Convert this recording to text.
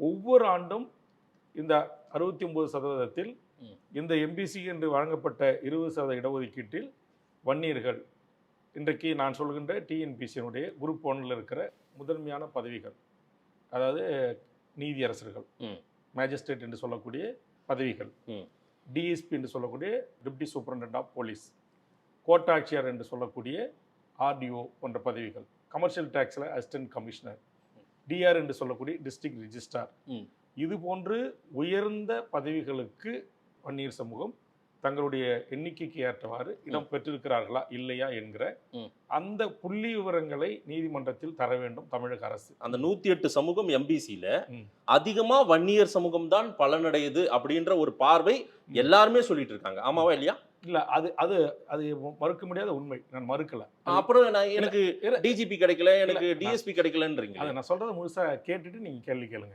ஒவ்வொரு ஆண்டும் இந்த 69% இந்த எம்பிசி என்று வழங்கப்பட்ட 20% இடஒதுக்கீட்டில் வன்னியர்கள் இன்றைக்கு நான் சொல்கின்ற டிஎன்பிசியினுடைய குரூப் 1ல் இருக்கிற முதன்மையான பதவிகள், அதாவது நீதியரசர்கள், மேஜிஸ்ட்ரேட் என்று சொல்லக்கூடிய பதவிகள், டிஎஸ்பி என்று சொல்லக்கூடிய டிப்டி சூப்பரண்டன்ட் ஆஃப் போலீஸ், கோட்டாட்சியர் என்று சொல்லக்கூடிய ஆர்டிஓ போன்ற பதவிகள், கமர்ஷியல் டேக்ஸில் அசிஸ்டன்ட் கமிஷனர், டிஆர் என்று சொல்லக்கூடிய டிஸ்ட்ரிக்ட் ரிஜிஸ்ட்ரார், இது போன்று உயர்ந்த பதவிகளுக்கு வன்னியர் சமூகம் தங்களுடைய எண்ணிக்கைக்கு ஏற்றவாறு இடம் பெற்றிருக்கிறார்களா இல்லையா என்கிற அந்த புள்ளி விவரங்களை நீதிமன்றத்தில் தர வேண்டும் தமிழக அரசு. அந்த 108 சமூகம் எம்பிசியில அதிகமா வன்னியர் சமூகம் தான் பலனடையுது அப்படின்ற ஒரு பார்வை எல்லாருமே சொல்லிட்டு இருக்காங்க. ஆமாவா இல்லையா? இல்ல, அது அது அது மறுக்க முடியாத உண்மை. நான் மறுக்கல. அப்புறம் எனக்கு டிஜிபி கிடைக்கல, எனக்கு டிஎஸ்பி கிடைக்கலன்றீங்க. அதை நான் சொல்றதை முழுசா கேட்டுட்டு நீங்க கேள்வி கேளுங்க.